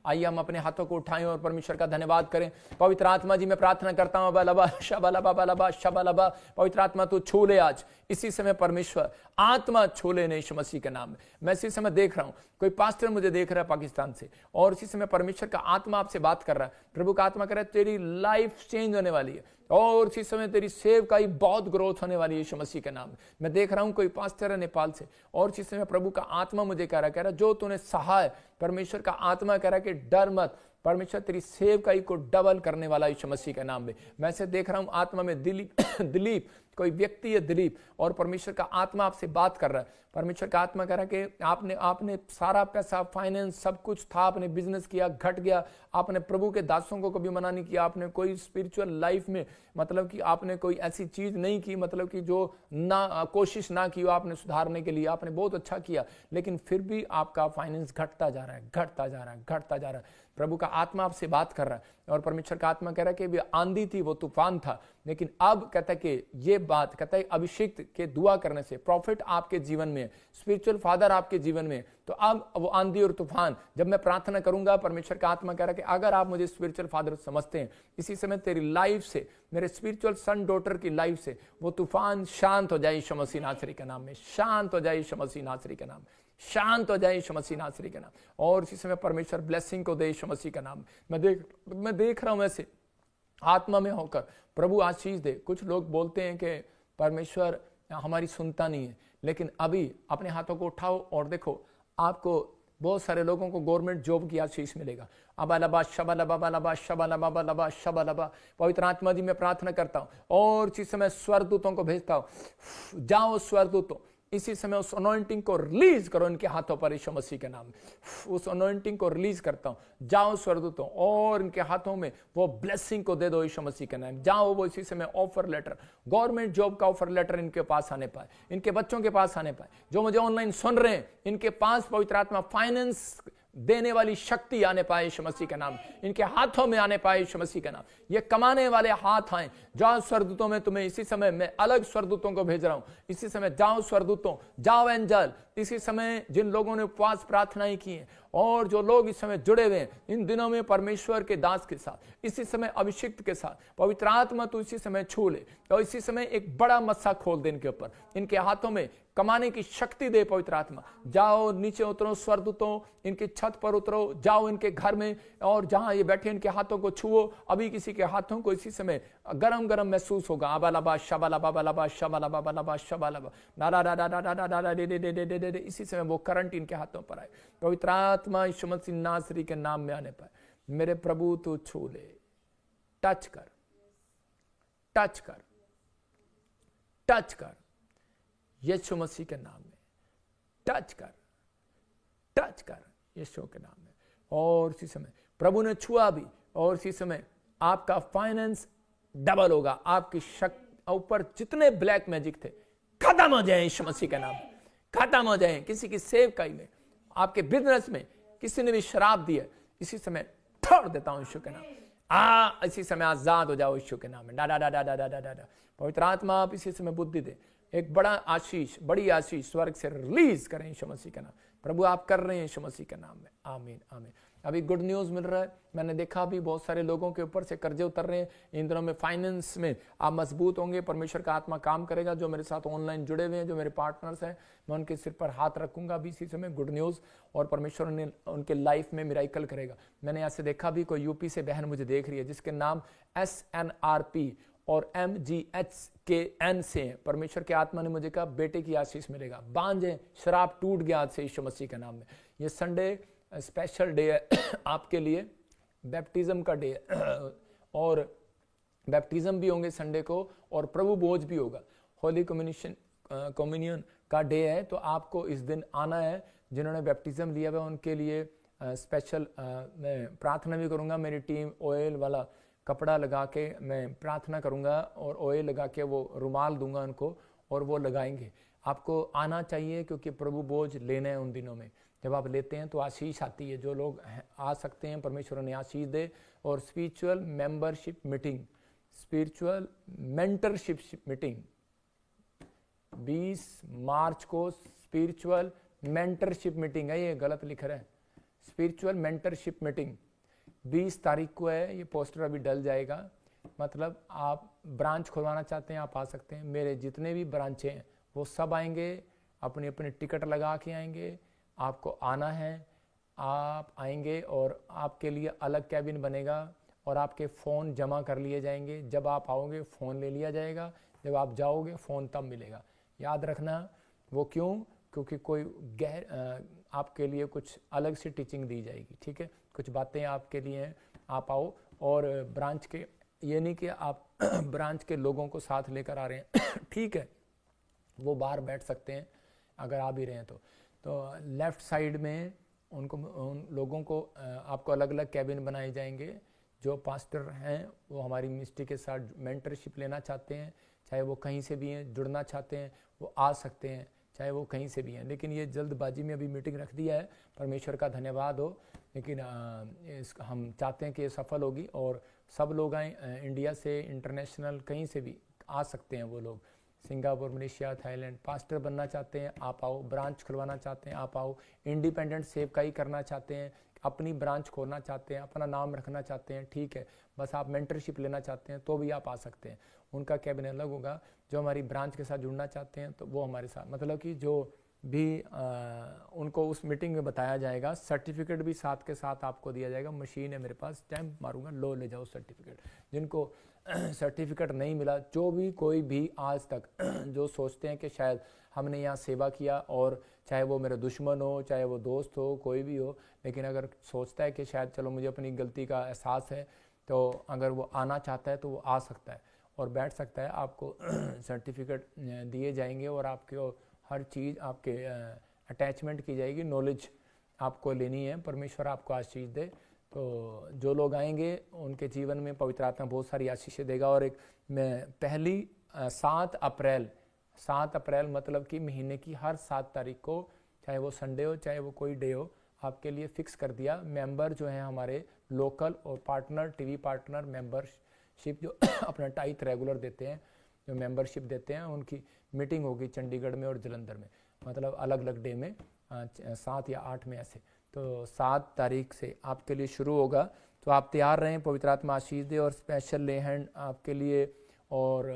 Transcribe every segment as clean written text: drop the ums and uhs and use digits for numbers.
आइए हम अपने हाथों को उठाएं और परमेश्वर का धन्यवाद करें। पवित्र आत्मा जी, मैं प्रार्थना करता हूं बलबा शबलबा बलबा शबलबा, पवित्र आत्मा तू छू ले आज इसी समय, परमेश्वर आत्मा छू ले यीशु मसीह के नाम में। मैं इसी समय देख रहा हूं कोई पास्टर मुझे देख रहा है पाकिस्तान से, और इसी समय परमेश्वर का आत्मा आपसे बात कर रहा है। प्रभु का आत्मा कह रहा है तेरी लाइफ चेंज होने वाली है, और इसी समय तेरी सेवकाई बहुत ग्रोथ होने वाली है यीशु मसीह के नाम में। मैं देख रहा हूं कोई पास्टर है नेपाल से, और इसी समय प्रभु का आत्मा मुझे कह रहा जो तूने सहा है, परमेश्वर का आत्मा कह रहा है कि डर मत, परमेश्वर तेरी सेवकाई को डबल करने वाला यीशु मसीह के नाम में। मैं से देख रहा हूं आत्मा में दिलीप कोई व्यक्ति है दिलीप, और परमेश्वर का आत्मा आपसे बात कर रहा है। परमेश्वर का आत्मा कह रहा है कि आपने सारा पैसा, फाइनेंस, सब कुछ था, आपने बिजनेस किया, घट गया, आपने प्रभु के दासों को कभी मना नहीं किया, आपने कोई स्पिरिचुअल लाइफ में मतलब कि आपने कोई ऐसी चीज नहीं की, मतलब कि जो ना कोशिश ना की हो आपने सुधारने के लिए, आपने बहुत अच्छा किया, लेकिन फिर भी आपका फाइनेंस घटता जा रहा है, घटता जा रहा है, घटता जा रहा है। प्रभु का आत्मा आपसे बात कर रहा है, और परमेश्वर का आत्मा कह रहा है कि भी आंधी थी, वो तूफान था, लेकिन अब कहता है कि ये बात कहता है अभिषेक के दुआ करने से, प्रॉफिट आपके जीवन में, स्पिरिचुअल फादर आपके जीवन में, तो अब वो आंधी और तूफान जब मैं प्रार्थना करूंगा, परमेश्वर का आत्मा कह रहा है कि अगर आप मुझे स्पिरिचुअल फादर समझते हैं, इसी समय तेरी लाइफ से, मेरे स्पिरिचुअल सन डॉटर की लाइफ से वो तूफान शांत हो जाए यीशु मसीह नासरी के नाम में, शांत हो जाए यीशु मसीह नासरी के नाम, शांत हो जाए यीशु मसीह नासरी के नाम। और इसी समय परमेश्वर ब्लेसिंग को दे यीशु मसीह का नाम। मैं देख रहा हूं ऐसे आत्मा में होकर, प्रभु आशीष दे। कुछ लोग बोलते हैं कि परमेश्वर हमारी सुनता नहीं है, लेकिन अभी अपने हाथों को उठाओ और देखो, आपको बहुत सारे लोगों को गवर्नमेंट जॉब की आशीष मिलेगा। अबालबा शबलबा बलबा शबलबा बलबा शबलबा, पवित्र आत्मा जी मैं प्रार्थना करता हूं, और इसी समय स्वर्गदूतों को भेजता हूं, जाओ स्वर्गदूतों, इसी समय उस अनॉइंटिंग को रिलीज करो इनके हाथों पर यीशु मसीह के नाम में। उस अनॉइंटिंग को रिलीज करता हूं, जाओ स्वर्गदूतों, और इनके हाथों में वो ब्लेसिंग को दे दो यीशु मसीह के नाम। जाओ वो इसी समय ऑफर लेटर, गवर्नमेंट जॉब का ऑफर लेटर इनके पास आने पाए, इनके बच्चों के पास आने पाए, जो मुझे ऑनलाइन सुन रहे हैं इनके पास पवित्र आत्मा फाइनेंस देने वाली शक्ति आने पाए यीशु मसीह के नाम, इनके हाथों में आने पाए यीशु मसीह के नाम। ये कमाने वाले हाथ आए। जाओ स्वर्गदूतों में तुम्हें इसी समय मैं अलग स्वर्गदूतों को भेज रहा हूं, इसी समय जाओ स्वर्गदूतों, जाओ एंजल। इसी समय जिन लोगों ने उपवास प्रार्थनाएं की हैं, और जो लोग इस समय जुड़े हुए हैं इन दिनों में परमेश्वर के दास के साथ, इसी समय अभिषिक्त के साथ, पवित्र आत्मा तू इसी समय छू ले, और इसी समय एक बड़ा मस्सा खोल दे इनके ऊपर, इनके हाथों में कमाने की शक्ति दे पवित्र आत्मा। जाओ नीचे उतरो स्वर्गदूतों, इनकी छत पर उतरो, जाओ इनके घर में, और जहां ये बैठे इनके हाथों को छुओ। अभी किसी के हाथों को इसी समय गरम गरम महसूस होगा। अबालबा शबलबा बलबा शबलबा बलबा शबलबा नारा रा रा रा रा रा रा रे, इसी समय वो करंट इनके हाथों पर आए। पवित्र आत्मा यीशु मसीह नासरी के नाम में आने पर मेरे प्रभु तू छू ले, टच कर, टच कर, टच कर यीशु मसीह के नाम में, टच कर, टच कर यीशु के नाम में। और इसी समय प्रभु ने छुआ भी, और इसी समय आपका फाइनेंस डबल होगा। आपकी शक्ति ऊपर जितने ब्लैक मैजिक थे खत्म हो जाए यीशु मसीह के नाम, खत्म हो जाए। किसी की सेवकाई में, आपके बिजनेस में किसी ने भी शराब दी है, इसी समय छोड़ देता हूं यीशु के नाम। इसी समय आजाद हो जाओ यीशु के नाम में। डा डा डा डा डा डा डा। पवित्र आत्मा आप इसी समय बुद्धि दे, एक बड़ा आशीष, बड़ी आशीष स्वर्ग से रिलीज करें यीशु मसीह का नाम। प्रभु आप कर रहे हैं यीशु मसीह के नाम में। आमीन आमीन। अभी गुड न्यूज़ मिल रहा है, मैंने देखा अभी बहुत सारे लोगों के ऊपर से कर्जे उतर रहे हैं। इन दिनों में फाइनेंस में आप मजबूत होंगे, परमेश्वर का आत्मा काम करेगा। जो मेरे साथ ऑनलाइन जुड़े हुए हैं, जो मेरे पार्टनर्स हैं, मैं उनके सिर पर हाथ रखूंगा अभी इसी समय। गुड न्यूज़, और परमेश्वर ने उनके लाइफ में मिराइकल करेगा। मैंने ऐसे देखा भी, कोई यूपी से बहन मुझे देख रही है जिसके नाम SNRP और MGHKN से हैं। परमेश्वर के आत्मा ने मुझे कहा बेटे की आशीष मिलेगा, बांझे शराब टूट गया आज से यीशु मसीह के नाम में। ये संडे स्पेशल डे है आपके लिए, बैप्टिज्म का डे है, और बैप्टिज्म भी होंगे संडे को, और प्रभु भोज भी होगा, होली कम्युनियन का डे है। तो आपको इस दिन आना है। जिन्होंने बैप्टिज्म लिया हुआ उनके लिए स्पेशल मैं प्रार्थना भी करूँगा। मेरी टीम ऑयल वाला कपड़ा लगा के मैं प्रार्थना करूँगा, और ऑयल लगा के वो रुमाल दूंगा उनको, और वो लगाएंगे। आपको आना चाहिए, क्योंकि प्रभु बोझ लेना है उन दिनों में। जब आप लेते हैं तो आशीष आती है। जो लोग आ सकते हैं परमेश्वर ने आशीष दे। और spiritual membership meeting, spiritual mentorship meeting 20 मार्च को स्पिरिचुअल मेंटरशिप मीटिंग है। ये गलत लिख रहे हैं, स्पिरिचुअल मेंटरशिप मीटिंग 20 तारीख को है। ये पोस्टर अभी डल जाएगा। मतलब आप ब्रांच खुलवाना चाहते हैं, आप आ सकते हैं। मेरे जितने भी ब्रांचें हैं वो सब आएंगे, अपनी अपनी टिकट लगा के आएंगे। आपको आना है, आप आएंगे और आपके लिए अलग कैबिन बनेगा और आपके फ़ोन जमा कर लिए जाएंगे। जब आप आओगे फ़ोन ले लिया जाएगा, जब आप जाओगे फ़ोन तब मिलेगा। याद रखना। वो क्यों? क्योंकि कोई आपके लिए कुछ अलग सी टीचिंग दी जाएगी, ठीक है। कुछ बातें आपके लिए हैं, आप आओ। और ब्रांच के, ये नहीं कि आप ब्रांच के लोगों को साथ लेकर आ रहे हैं ठीक है, वो बाहर बैठ सकते हैं अगर आ भी रहे हैं तो लेफ़्ट साइड में उन लोगों को आपको अलग अलग कैबिन बनाए जाएंगे। जो पास्टर हैं वो हमारी मिनिस्ट्री के साथ मेंटरशिप लेना चाहते हैं, चाहे वो कहीं से भी हैं, जुड़ना चाहते हैं, वो आ सकते हैं, चाहे वो कहीं से भी हैं। लेकिन ये जल्दबाजी में अभी मीटिंग रख दिया है, परमेश्वर का धन्यवाद हो। लेकिन हम चाहते हैं कि ये सफल होगी और सब लोग आएँ, इंडिया से, इंटरनेशनल कहीं से भी आ सकते हैं वो लोग। Singapore, Malaysia, Thailand. पास्टर बनना चाहते हैं, आप आओ। ब्रांच खुलवाना चाहते हैं, आप आओ। इंडिपेंडेंट सेवकाई करना चाहते हैं, अपनी ब्रांच खोलना चाहते हैं, अपना नाम रखना चाहते हैं, ठीक है, बस आप मेंटरशिप लेना चाहते हैं तो भी आप आ सकते हैं। उनका कैबिन अलग होगा। जो हमारी ब्रांच के साथ जुड़ना चाहते हैं तो वो हमारे साथ, मतलब कि जो भी उनको उस मीटिंग में बताया जाएगा। सर्टिफिकेट भी साथ के साथ आपको दिया जाएगा। मशीन है मेरे पास, स्टैम्प मारूंगा, लो ले जाओ सर्टिफिकेट। जिनको सर्टिफिकेट नहीं मिला, जो भी कोई भी आज तक जो सोचते हैं कि शायद हमने यहाँ सेवा किया, और चाहे वो मेरा दुश्मन हो, चाहे वो दोस्त हो, कोई भी हो, लेकिन अगर सोचता है कि शायद चलो मुझे अपनी गलती का एहसास है, तो अगर वो आना चाहता है तो वो आ सकता है और बैठ सकता है। आपको सर्टिफिकेट दिए जाएंगे और आपको हर चीज़ आपके अटैचमेंट की जाएगी। नॉलेज आपको लेनी है। परमेश्वर आपको आशीष दे। तो जो लोग आएंगे उनके जीवन में पवित्र आत्मा बहुत सारी आशीषें देगा। और एक मैं पहली 7 अप्रैल मतलब कि महीने की हर 7 तारीख को, चाहे वो संडे हो चाहे वो कोई डे हो, आपके लिए फिक्स कर दिया। मेंबर जो हैं हमारे लोकल और पार्टनर, टीवी पार्टनर मेंबरशिप जो अपना टाइथ रेगुलर देते हैं, जो मेंबरशिप देते हैं, उनकी मीटिंग होगी चंडीगढ़ में और जलंधर में, मतलब अलग अलग डे में, 7 या 8 में ऐसे। तो 7 तारीख से आपके लिए शुरू होगा। तो आप तैयार रहें, पवित्र आत्मा आशीष दे। और स्पेशल ले हैंड आपके लिए, और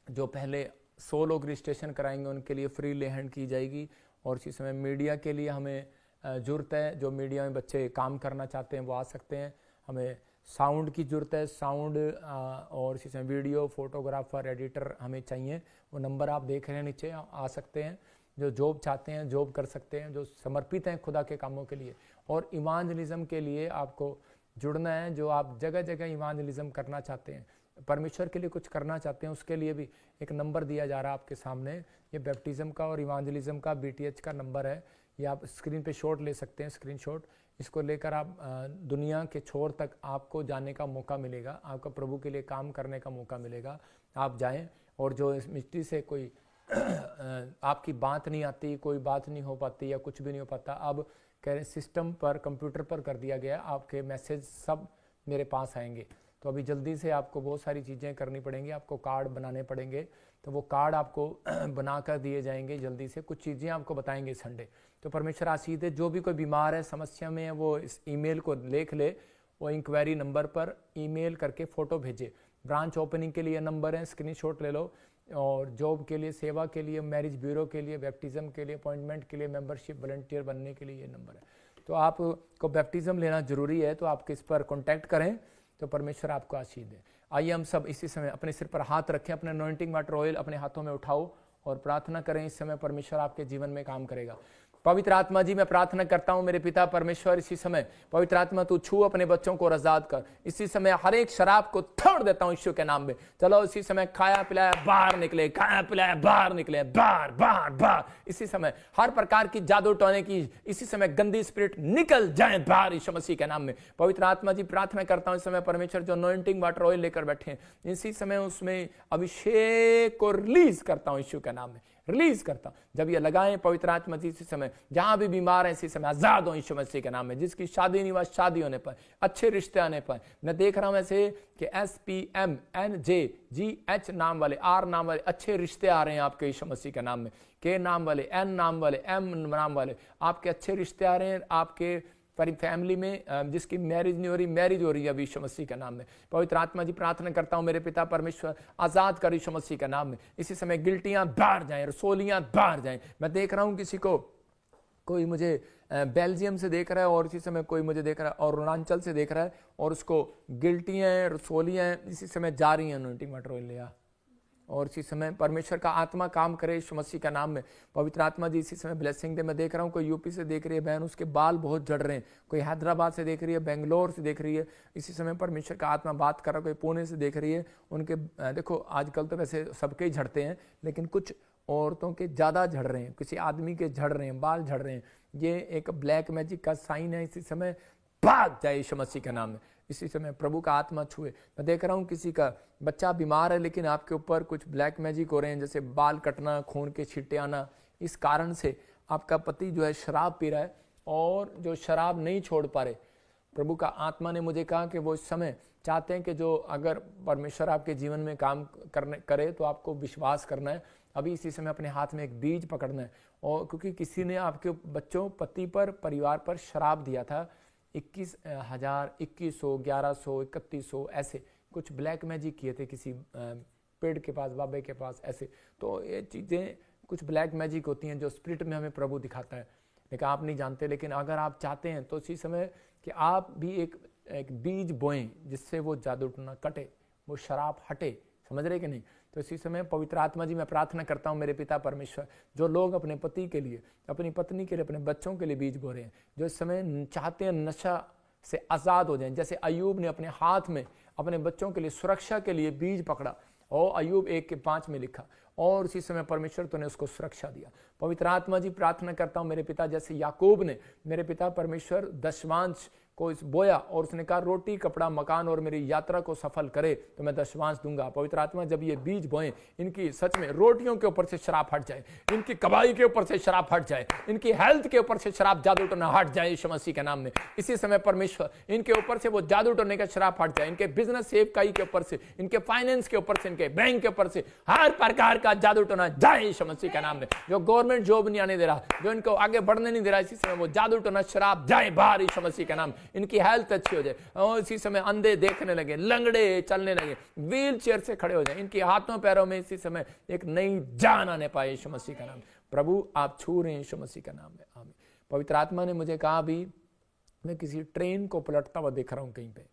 जो पहले 100 लोग रजिस्ट्रेशन कराएंगे उनके लिए फ्री ले हैंड की जाएगी। और इसी समय मीडिया के लिए हमें ज़रूरत है। जो मीडिया में बच्चे काम करना चाहते हैं वो आ सकते हैं। हमें साउंड की ज़रूरत है, साउंड और इसी समय वीडियो, फोटोग्राफर, एडिटर हमें चाहिए। वो नंबर आप देख रहे हैं नीचे, आ सकते हैं। जो जॉब चाहते हैं जॉब कर सकते हैं, जो समर्पित हैं खुदा के कामों के लिए। और इवांजलिज्म के लिए आपको जुड़ना है। जो आप जगह जगह इवांजलिज्म करना चाहते हैं, परमेश्वर के लिए कुछ करना चाहते हैं, उसके लिए भी एक नंबर दिया जा रहा है आपके सामने। ये बैप्टिज्म का और इवांजलिज्म का BTH का नंबर है। ये आप स्क्रीन पे शॉट ले सकते हैं, स्क्रीनशॉट। इसको लेकर आप दुनिया के छोर तक आपको जाने का मौका मिलेगा, आपका प्रभु के लिए काम करने का मौका मिलेगा। आप जाएं। और जो इस मिस्ट्री से कोई आपकी बात नहीं आती, कोई बात नहीं हो पाती या कुछ भी नहीं हो पाता, अब कह रहे सिस्टम पर, कंप्यूटर पर कर दिया गया। आपके मैसेज सब मेरे पास आएंगे। तो अभी जल्दी से आपको बहुत सारी चीज़ें करनी पड़ेंगी। आपको कार्ड बनाने पड़ेंगे, तो वो कार्ड आपको बना कर दिए जाएंगे जल्दी से। कुछ चीज़ें आपको बताएंगे संडे। तो परमेश्वर आशीष दे। जो भी कोई बीमार है, समस्या में है, वो इस ईमेल को लिख ले। वो इंक्वायरी नंबर पर ईमेल करके फ़ोटो भेजे। ब्रांच ओपनिंग के लिए नंबर है, स्क्रीनशॉट ले लो। और जॉब के लिए, सेवा के लिए, मैरिज ब्यूरो के लिए, बैप्टिज्म के लिए, अपॉइंटमेंट के लिए, मेंबरशिप, वॉलंटियर बनने के लिए ये नंबर है। तो आपको बैप्टिज्म लेना जरूरी है, तो आप किस पर कॉन्टैक्ट करें, तो परमेश्वर आपको आशीष दे। आइए हम सब इसी समय अपने सिर पर हाथ रखें, अपने अनॉइंटिंग वाटर ऑयल अपने हाथों में उठाओ और प्रार्थना करें। इस समय परमेश्वर आपके जीवन में काम करेगा। पवित्र आत्मा जी, मैं प्रार्थना करता हूं मेरे पिता परमेश्वर, इसी समय पवित्र आत्मा तू छू अपने बच्चों को आजाद कर। इसी समय हर एक शराब को तोड़ देता हूं यीशु के नाम में। चलो इसी समय खाया पिलाया बाहर निकले, खाया पिलाया बाहर निकले, बाहर बाहर बाहर। इसी समय हर प्रकार की जादू टोने की इसी समय गंदी स्पिरिट निकल जाए बाहर यीशु मसीह के नाम में। पवित्र आत्मा जी, प्रार्थना करता हूं इस समय परमेश्वर जो अनॉइंटिंग वाटर ऑयल लेकर बैठे हैं, इसी समय उसमें अभिषेक को रिलीज करता हूं यीशु के नाम में, रिलीज करता हूं। जब ये लगाएं पवित्र आत्मा जी, इसी समय जहां भी बीमार है इसी समय आजाद हो यीशु मसीह के नाम में। जिसकी शादी नहीं हुआ, शादी होने पर, अच्छे रिश्ते आने पर। मैं देख रहा हूं ऐसे कि SPMNJGH नाम वाले, R नाम वाले अच्छे रिश्ते आ रहे हैं आपके यीशु मसीह के नाम में। K नाम वाले, N नाम वाले, M नाम वाले आपके अच्छे रिश्ते आ रहे हैं। आपके पर फैमिली में जिसकी मैरिज नहीं हो रही, मैरिज हो रही है अभी यीशु मसीह के नाम में। पवित्र आत्मा जी प्रार्थना करता हूँ मेरे पिता परमेश्वर, आज़ाद कर यीशु मसीह के नाम में। इसी समय गिल्टियाँ बाहर जाएं, रसोलियाँ बाहर जाएं। मैं देख रहा हूँ किसी को, कोई मुझे बेल्जियम से देख रहा है और इसी समय कोई मुझे देख रहा है और अरुणाचल से देख रहा है, और उसको गिल्टियाँ हैं, रसोलियाँ हैं, इसी समय जा रही हैं अनॉइंटिंग वाटर ऑयल लिया। और इसी समय परमेश्वर का आत्मा काम करे यीशु मसीह का नाम में। पवित्र आत्मा जी इसी समय ब्लेसिंग दे। मैं देख रहा हूँ कोई यूपी से देख रही है बहन, उसके बाल बहुत झड़ रहे हैं। कोई हैदराबाद से देख रही है, बेंगलोर से देख रही है, इसी समय परमेश्वर का आत्मा बात कर रहा है। कोई पुणे से देख रही है, उनके देखो आजकल तो वैसे सबके ही झड़ते हैं, लेकिन कुछ औरतों के ज़्यादा झड़ रहे हैं, किसी आदमी के झड़ रहे हैं, बाल झड़ रहे हैं। ये एक ब्लैक मैजिक का साइन है। इसी समय भाग जाए यीशु मसीह के नाम में। इसी समय प्रभु का आत्मा छुए। मैं देख रहा हूँ किसी का बच्चा बीमार है, लेकिन आपके ऊपर कुछ ब्लैक मैजिक हो रहे हैं, जैसे बाल कटना, खून के छींटे आना। इस कारण से आपका पति जो है शराब पी रहा है, और जो शराब नहीं छोड़ पा रहे, प्रभु का आत्मा ने मुझे कहा कि वो इस समय चाहते हैं कि जो अगर परमेश्वर आपके जीवन में काम करे तो आपको विश्वास करना है। अभी इसी समय अपने हाथ में एक बीज पकड़ना है, और क्योंकि किसी ने आपके बच्चों, पति पर, परिवार पर शराब दिया था, 21,000, 2100, 1100, 3100 ऐसे कुछ ब्लैक मैजिक किए थे किसी पेड़ के पास, बाबे के पास, ऐसे। तो ये चीज़ें कुछ ब्लैक मैजिक होती हैं जो स्पिरिट में हमें प्रभु दिखाता है, लेकिन आप नहीं जानते। लेकिन अगर आप चाहते हैं तो इसी समय कि आप भी एक बीज बोएं जिससे वो जादू टोना कटे, वो शराब हटे। समझ रहे कि नहीं? तो इसी समय पवित्र आत्मा जी मैं प्रार्थना करता हूँ मेरे पिता परमेश्वर, जो लोग अपने पति के लिए, अपनी पत्नी के लिए, अपने बच्चों के लिए बीज बो रहे हैं, जो इस समय चाहते हैं नशा से आज़ाद हो जाएं, जैसे अय्यूब ने अपने हाथ में अपने बच्चों के लिए सुरक्षा के लिए बीज पकड़ा, और अय्यूब 1:5 में लिखा, और उसी समय परमेश्वर तूने उसको सुरक्षा दिया। पवित्र आत्मा जी प्रार्थना करता हूँ मेरे पिता, जैसे याकूब ने मेरे पिता परमेश्वर दशमांश को इस बोया, और उसने कहा रोटी, कपड़ा, मकान और मेरी यात्रा को सफल करे तो मैं दशमांश दूंगा। पवित्र आत्मा जब ये बीज बोएं, इनकी सच में रोटियों के ऊपर से शराब हट जाए, इनकी कमाई के ऊपर से शराब हट जाए, इनकी हेल्थ के ऊपर से शराब जादू टोना हट जाए यीशु मसीह के नाम में। इसी समय परमेश्वर इनके ऊपर से वो जादू टोने का शराब हट जाए, इनके बिजनेस सेवकाई के ऊपर से, इनके फाइनेंस के ऊपर से, इनके बैंक के ऊपर से हर प्रकार का जादू टोना जाए यीशु मसीह के नाम में। जो गवर्नमेंट जॉब नहीं आने दे रहा, जो इनको आगे बढ़ने नहीं दे रहा, इसी समय वो जादू टोना शराब जाए बाहर यीशु मसीह के नाम। इनकी हेल्थ अच्छी हो जाए, और इसी समय अंधे देखने लगे, लंगड़े चलने लगे, व्हील चेयर से खड़े हो जाए, इनके हाथों पैरों में इसी समय एक नई जान आने पाए यीशु मसीह का नाम। प्रभु आप छू रहे हैं यीशु मसीह का नाम में, आमीन। पवित्र आत्मा ने मुझे कहा, भी मैं किसी ट्रेन को पलटता हुआ देख रहा हूं, कहीं पे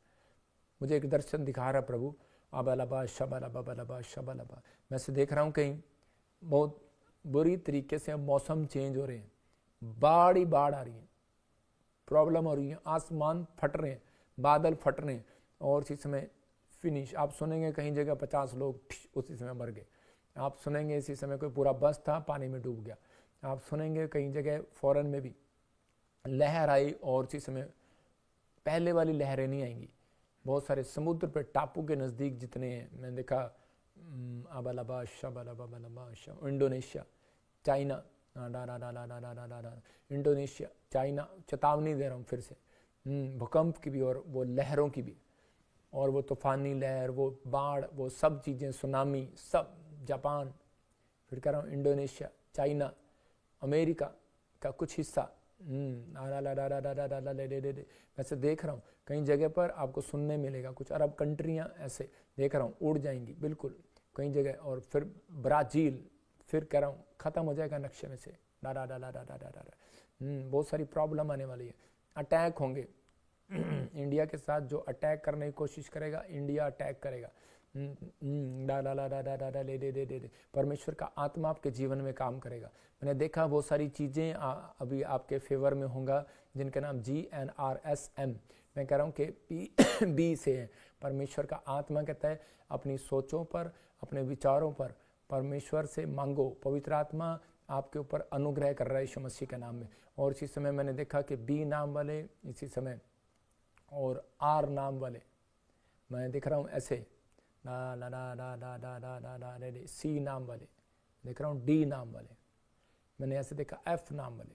मुझे एक दर्शन दिखा रहा प्रभु, अबलबा शबलबा बलबा शबलबा। मैं से देख रहा हूं कहीं बहुत बुरी तरीके से मौसम चेंज हो रहे हैं, बाढ़ ही बाढ़ आ रही है, प्रॉब्लम हो रही है, आसमान फट रहे हैं, बादल फट रहे हैं, और इसी समय फिनिश। आप सुनेंगे कहीं जगह 50 लोग उसी समय मर गए। आप सुनेंगे इसी समय कोई पूरा बस था पानी में डूब गया। आप सुनेंगे कहीं जगह फॉरेन में भी लहर आई, और इसी समय पहले वाली लहरें नहीं आएंगी। बहुत सारे समुद्र पे, टापू के नज़दीक जितने हैं, मैंने देखा अबलबा शबलबा बलबा शब, इंडोनेशिया, चाइना, इंडोनेशिया, चाइना, चेतावनी दे रहा हूँ फिर से, भूकंप की भी और वो लहरों की भी, और वो तूफानी लहर, वो बाढ़, वो सब चीज़ें, सुनामी, सब। जापान, फिर कह रहा हूँ इंडोनेशिया, चाइना, अमेरिका का कुछ हिस्सा, वैसे देख रहा हूँ कई जगह पर आपको सुनने मिलेगा, कुछ अरब कंट्रियाँ ऐसे देख रहा हूँ उड़ जाएंगी बिल्कुल कई जगह, और फिर ब्राज़ील, फिर कह रहा हूँ ख़त्म हो जाएगा नक्शे में से, बहुत सारी प्रॉब्लम आने वाली है, अटैक होंगे। इंडिया के साथ जो अटैक करने की कोशिश करेगा, इंडिया अटैक करेगा। परमेश्वर का आत्मा आपके जीवन में काम करेगा। मैंने देखा बहुत सारी चीज़ें अभी आपके फेवर में होंगे, जिनका नाम GNRSM, मैं कह रहा हूँ कि बी से है। परमेश्वर का आत्मा कहता है अपनी सोचों पर, अपने विचारों पर परमेश्वर से मांगो। पवित्र आत्मा आपके ऊपर अनुग्रह कर रहा है यीशु मसीह के नाम में। और इसी समय मैंने देखा कि बी नाम वाले इसी समय, और R नाम वाले मैं दिख रहा हूँ ऐसे, C नाम वाले देख रहा हूँ, D नाम वाले मैंने ऐसे देखा, F नाम वाले,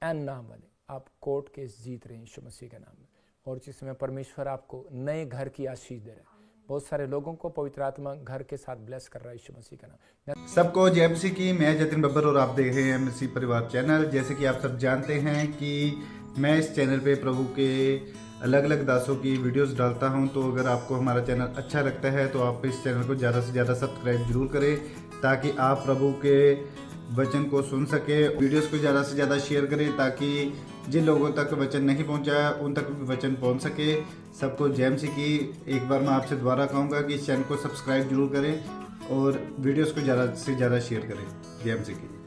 N नाम वाले। आप कोर्ट केस जीत रहे हैं यीशु मसीह के नाम में। और इसी समय परमेश्वर आपको नए घर की आशीष दे रहा है। बहुत सारे लोगों को पवित्र आत्मा घर के साथ ब्लेस कर रहा है यीशु मसीह का नाम। सबको जय मसीह की। मैं जतिन बब्बर और आप देख रहे हैं मसीह परिवार चैनल। जैसे कि आप सब जानते हैं कि मैं इस चैनल पे प्रभु के अलग अलग दासों की वीडियोस डालता हूं, तो अगर आपको हमारा चैनल अच्छा लगता है तो आप इस चैनल को ज़्यादा से ज़्यादा सब्सक्राइब जरूर करें, ताकि आप प्रभु के वचन को सुन सके। वीडियोस को ज़्यादा से ज़्यादा शेयर करें, ताकि जिन लोगों तक वचन नहीं पहुंचा उन तक भी वचन पहुंच सके। सबको जय मसीह की। एक बार मैं आपसे दोबारा कहूँगा कि इस चैनल को सब्सक्राइब जरूर करें और वीडियोस को ज़्यादा से ज़्यादा शेयर करें। जय मसीह की।